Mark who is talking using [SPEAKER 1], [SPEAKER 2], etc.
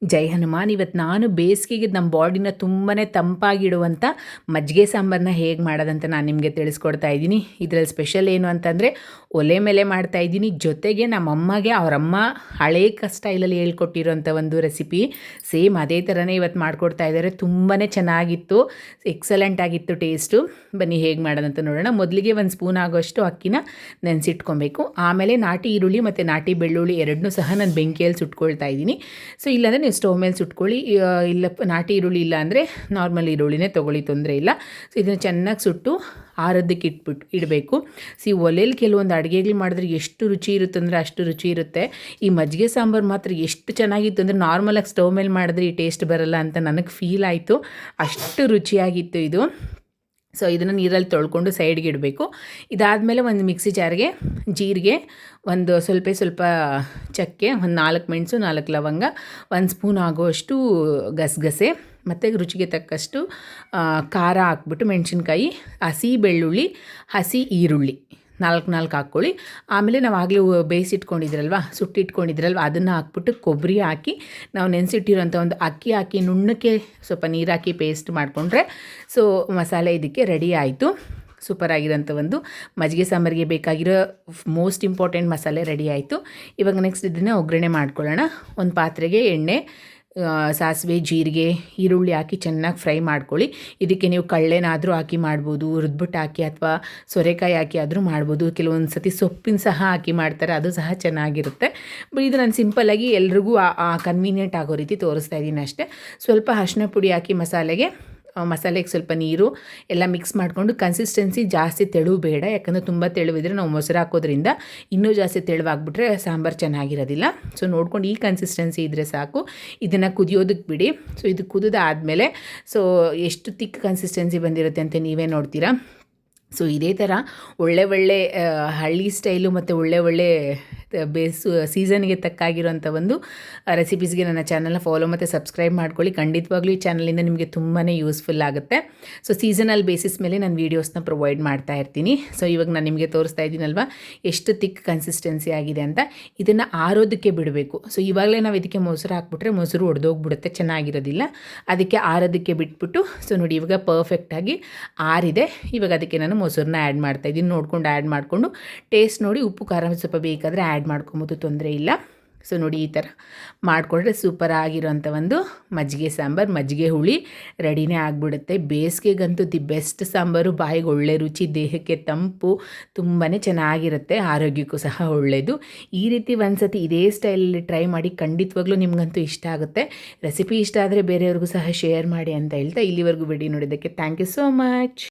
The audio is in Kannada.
[SPEAKER 1] ಜೈ ಹನುಮಾನ್. ಇವತ್ತು ನಾನು ಬೇಸಿಗೆಗೆ ನಮ್ಮ ಬಾಡಿನ ತುಂಬಾ ತಂಪಾಗಿಡುವಂಥ ಮಜ್ಜಿಗೆ ಸಾಂಬಾರನ್ನ ಹೇಗೆ ಮಾಡೋದಂತ ನಾನು ನಿಮಗೆ ತಿಳಿಸ್ಕೊಡ್ತಾ ಇದ್ದೀನಿ. ಇದರಲ್ಲಿ ಸ್ಪೆಷಲ್ ಏನು ಅಂತಂದರೆ ಒಲೆ ಮೇಲೆ ಮಾಡ್ತಾಯಿದ್ದೀನಿ. ಜೊತೆಗೆ ನಮ್ಮ ಅಮ್ಮಗೆ ಅವರಮ್ಮ ಹಳೇ ಸ್ಟೈಲಲ್ಲಿ ಹೇಳ್ಕೊಟ್ಟಿರೋಂಥ ಒಂದು ರೆಸಿಪಿ ಸೇಮ್ ಅದೇ ಥರನೇ ಇವತ್ತು ಮಾಡಿಕೊಡ್ತಾ ಇದ್ದಾರೆ. ತುಂಬಾ ಚೆನ್ನಾಗಿತ್ತು, ಎಕ್ಸಲೆಂಟ್ ಆಗಿತ್ತು ಟೇಸ್ಟು. ಬನ್ನಿ ಹೇಗೆ ಮಾಡೋದಂತ ನೋಡೋಣ. ಮೊದಲಿಗೆ ಒಂದು ಸ್ಪೂನ್ ಆಗೋಷ್ಟು ಅಕ್ಕಿನ ನೆನೆಸಿಟ್ಕೊಬೇಕು. ಆಮೇಲೆ ನಾಟಿ ಈರುಳ್ಳಿ ಮತ್ತು ನಾಟಿ ಬೆಳ್ಳುಳ್ಳಿ ಎರಡನ್ನೂ ಸಹ ನಾನು ಬೆಂಕಿಯಲ್ಲಿ ಸುಟ್ಕೊಳ್ತಾ ಇದ್ದೀನಿ. ಸೊ ಇಲ್ಲಾಂದರೆ ನೀವು ಸ್ಟವ್ ಮೇಲೆ ಸುಟ್ಕೊಳ್ಳಿ. ಇಲ್ಲ ನಾಟಿ ಈರುಳ್ಳಿ ಇಲ್ಲ ಅಂದರೆ ನಾರ್ಮಲ್ ಈರುಳ್ಳಿನೇ ತೊಗೊಳ್ಳಿ, ತೊಂದರೆ ಇಲ್ಲ. ಸೊ ಇದನ್ನು ಚೆನ್ನಾಗಿ ಸುಟ್ಟು ಆರೋದಕ್ಕೆ ಇಡಬೇಕು. ಒಲೆಯಲ್ಲಿ ಕೆಲವೊಂದು ಅಡುಗೆಗಳು ಮಾಡಿದ್ರೆ ಎಷ್ಟು ರುಚಿ ಇರುತ್ತೆ ಅಂದರೆ ಅಷ್ಟು ರುಚಿ ಇರುತ್ತೆ. ಈ ಮಜ್ಜಿಗೆ ಸಾಂಬಾರು ಮಾತ್ರ ಎಷ್ಟು ಚೆನ್ನಾಗಿತ್ತು ಅಂದರೆ ನಾರ್ಮಲಾಗಿ ಸ್ಟವ್ ಮೇಲೆ ಮಾಡಿದ್ರೆ ಈ ಟೇಸ್ಟ್ ಬರಲ್ಲ ಅಂತ ನನಗೆ ಫೀಲ್ ಆಯಿತು. ಅಷ್ಟು ರುಚಿಯಾಗಿತ್ತು ಇದು. ಸೊ ಇದನ್ನು ನೀರಲ್ಲಿ ತೊಳ್ಕೊಂಡು ಸೈಡ್ಗೆ ಇಡಬೇಕು. ಇದಾದಮೇಲೆ ಒಂದು ಮಿಕ್ಸಿ ಜಾರ್ಗೆ ಜೀರಿಗೆ, ಒಂದು ಸ್ವಲ್ಪ ಚಕ್ಕೆ, ಒಂದು 4 ಮೆಣಸು, 4 ಲವಂಗ, 1 ಸ್ಪೂನ್ ಆಗುವಷ್ಟು ಗಸಗಸೆ ಮತ್ತು ರುಚಿಗೆ ತಕ್ಕಷ್ಟು ಖಾರ ಹಾಕ್ಬಿಟ್ಟು, ಮೆಣಸಿನ್ಕಾಯಿ, ಹಸಿ ಬೆಳ್ಳುಳ್ಳಿ, ಹಸಿ ಈರುಳ್ಳಿ 4 ಹಾಕ್ಕೊಳ್ಳಿ. ಆಮೇಲೆ ನಾವು ಆಗಲೇ ಬೇಯಿಸಿಟ್ಕೊಂಡಿದ್ರಲ್ವ, ಸುಟ್ಟಿಟ್ಕೊಂಡಿದ್ರಲ್ವ, ಅದನ್ನು ಹಾಕ್ಬಿಟ್ಟು ಕೊಬ್ಬರಿ ಹಾಕಿ ನಾವು ನೆನೆಸಿಟ್ಟಿರೋಂಥ ಒಂದು ಅಕ್ಕಿ ಹಾಕಿ ನುಣ್ಣಕ್ಕೆ ಸ್ವಲ್ಪ ನೀರು ಹಾಕಿ ಪೇಸ್ಟ್ ಮಾಡಿಕೊಂಡ್ರೆ ಸೊ ಮಸಾಲೆ ಇದಕ್ಕೆ ರೆಡಿ ಆಯಿತು. ಸೂಪರಾಗಿರೋಂಥ ಒಂದು ಮಜ್ಜಿಗೆ ಸಾಂಬಾರಿಗೆ ಬೇಕಾಗಿರೋ ಮೋಸ್ಟ್ ಇಂಪಾರ್ಟೆಂಟ್ ಮಸಾಲೆ ರೆಡಿ ಆಯಿತು. ಇವಾಗ ನೆಕ್ಸ್ಟ್ ಇದನ್ನು ಒಗ್ಗರಣೆ ಮಾಡ್ಕೊಳ್ಳೋಣ. ಒಂದು ಪಾತ್ರೆಗೆ ಎಣ್ಣೆ, ಸಾಸಿವೆ, ಜೀರಿಗೆ, ಈರುಳ್ಳಿ ಹಾಕಿ ಚೆನ್ನಾಗಿ ಫ್ರೈ ಮಾಡ್ಕೊಳ್ಳಿ. ಇದಕ್ಕೆ ನೀವು ಕಳ್ಳೆನಾದರೂ ಹಾಕಿ ಮಾಡ್ಬೋದು, ಹುರಿದ್ಬಿಟ್ಟು ಹಾಕಿ, ಅಥವಾ ಸೋರೆಕಾಯಿ ಹಾಕಿ ಆದರೂ ಮಾಡ್ಬೋದು. ಕೆಲವೊಂದು ಸತಿ ಸೊಪ್ಪಿನ ಸಹ ಹಾಕಿ ಮಾಡ್ತಾರೆ, ಅದು ಸಹ ಚೆನ್ನಾಗಿರುತ್ತೆ. ಇದು ನಾನು ಸಿಂಪಲ್ಲಾಗಿ ಎಲ್ರಿಗೂ ಕನ್ವೀನಿಯೆಂಟ್ ಆಗೋ ರೀತಿ ತೋರಿಸ್ತಾ ಇದ್ದೀನಿ ಅಷ್ಟೇ. ಸ್ವಲ್ಪ ಅರಿಶಿನ ಪುಡಿ ಹಾಕಿ ಮಸಾಲೆಗೆ ಸ್ವಲ್ಪ ನೀರು ಎಲ್ಲ ಮಿಕ್ಸ್ ಮಾಡಿಕೊಂಡು, ಕನ್ಸಿಸ್ಟೆನ್ಸಿ ಜಾಸ್ತಿ ತೆಳು ಬೇಡ, ಯಾಕಂದರೆ ತುಂಬ ತೆಳುವಿದ್ರೆ ನಾವು ಮೊಸರು ಹಾಕೋದ್ರಿಂದ ಇನ್ನೂ ಜಾಸ್ತಿ ತೆಳುವಾಗ್ಬಿಟ್ರೆ ಸಾಂಬಾರು ಚೆನ್ನಾಗಿರೋದಿಲ್ಲ. ಸೊ ನೋಡ್ಕೊಂಡು ಈ ಕನ್ಸಿಸ್ಟೆನ್ಸಿ ಇದ್ದರೆ ಸಾಕು. ಇದನ್ನು ಕುದಿಯೋದಕ್ಕೆ ಬಿಡಿ. ಸೊ ಇದು ಕುದಿದಾದಮೇಲೆ ಸೊ ಎಷ್ಟು ತಿಕ್ ಕನ್ಸಿಸ್ಟೆನ್ಸಿ ಬಂದಿರುತ್ತೆ ಅಂತ ನೀವೇ ನೋಡ್ತೀರಾ. ಸೊ ಇದೇ ಥರ ಒಳ್ಳೆ ಹಳ್ಳಿ ಸ್ಟೈಲು ಮತ್ತು ಒಳ್ಳೆ ಸೀಸನ್ಗೆ ತಕ್ಕಾಗಿರೋಂಥ ಒಂದು ರೆಸಿಪೀಸ್ಗೆ ನನ್ನ ಚಾನಲ್ನ ಫಾಲೋ ಮತ್ತು ಸಬ್ಸ್ಕ್ರೈಬ್ ಮಾಡ್ಕೊಳ್ಳಿ. ಖಂಡಿತವಾಗ್ಲೂ ಈ ಚಾನಲಿಂದ ನಿಮಗೆ ತುಂಬಾ ಯೂಸ್ಫುಲ್ ಆಗುತ್ತೆ. ಸೊ ಸೀಸನಲ್ ಬೇಸಿಸ್ ಮೇಲೆ ನಾನು ವೀಡಿಯೋಸ್ನ ಪ್ರೊವೈಡ್ ಮಾಡ್ತಾ ಇರ್ತೀನಿ. ಸೊ ಇವಾಗ ನಾನು ನಿಮಗೆ ತೋರಿಸ್ತಾ ಇದ್ದೀನಲ್ವ ಎಷ್ಟು ತಿಕ್ ಕನ್ಸಿಸ್ಟೆನ್ಸಿ ಆಗಿದೆ ಅಂತ. ಇದನ್ನು ಆರೋದಕ್ಕೆ ಬಿಡಬೇಕು. ಸೊ ಇವಾಗಲೇ ನಾವು ಇದಕ್ಕೆ ಮೊಸರು ಹಾಕ್ಬಿಟ್ರೆ ಮೊಸರು ಒಡೆದೋಗ್ಬಿಡುತ್ತೆ, ಚೆನ್ನಾಗಿರೋದಿಲ್ಲ. ಅದಕ್ಕೆ ಆರೋದಕ್ಕೆ ಬಿಟ್ಬಿಟ್ಟು ಸೊ ನೋಡಿ ಇವಾಗ ಪರ್ಫೆಕ್ಟಾಗಿ ಆರಿದೆ. ಇವಾಗ ಅದಕ್ಕೆ ನಾನು ಮೊಸರನ್ನ ಆ್ಯಡ್ ಮಾಡ್ತಾಯಿದ್ದೀನಿ. ನೋಡ್ಕೊಂಡು ಆ್ಯಡ್ ಮಾಡಿಕೊಂಡು ಟೇಸ್ಟ್ ನೋಡಿ, ಉಪ್ಪು ಖಾರ ಸ್ವಲ್ಪ ಬೇಕಾದರೆ ಆ್ಯಡ್ ಮಾಡ್ಕೊಬೋದು, ತೊಂದರೆ ಇಲ್ಲ. ಸೊ ನೋಡಿ ಈ ಥರ ಮಾಡಿಕೊಂಡ್ರೆ ಸೂಪರ್ ಆಗಿರೋಂಥ ಒಂದು ಮಜ್ಜಿಗೆ ಸಾಂಬಾರು, ಮಜ್ಜಿಗೆ ಹುಳಿ ರೆಡಿನೇ ಆಗಿಬಿಡುತ್ತೆ. ಬೇಸಿಗೆಗಂತೂ ದಿ ಬೆಸ್ಟ್ ಸಾಂಬಾರು. ಬಾಯಿಗೆ ಒಳ್ಳೆ ರುಚಿ, ದೇಹಕ್ಕೆ ತಂಪು, ತುಂಬಾ ಚೆನ್ನಾಗಿರುತ್ತೆ, ಆರೋಗ್ಯಕ್ಕೂ ಸಹ ಒಳ್ಳೆಯದು. ಈ ರೀತಿ ಒಂದು ಸತಿ ಇದೇ ಸ್ಟೈಲಲ್ಲಿ ಟ್ರೈ ಮಾಡಿ, ಖಂಡಿತವಾಗ್ಲೂ ನಿಮಗಂತೂ ಇಷ್ಟ ಆಗುತ್ತೆ. ರೆಸಿಪಿ ಇಷ್ಟ ಆದರೆ ಬೇರೆಯವ್ರಿಗೂ ಸಹ ಶೇರ್ ಮಾಡಿ ಅಂತ ಹೇಳ್ತಾ ಇಲ್ಲಿವರೆಗೂ ವಿಡಿಯೋ ನೋಡಿದ್ದಕ್ಕೆ ಥ್ಯಾಂಕ್ ಯು ಸೋ ಮಚ್.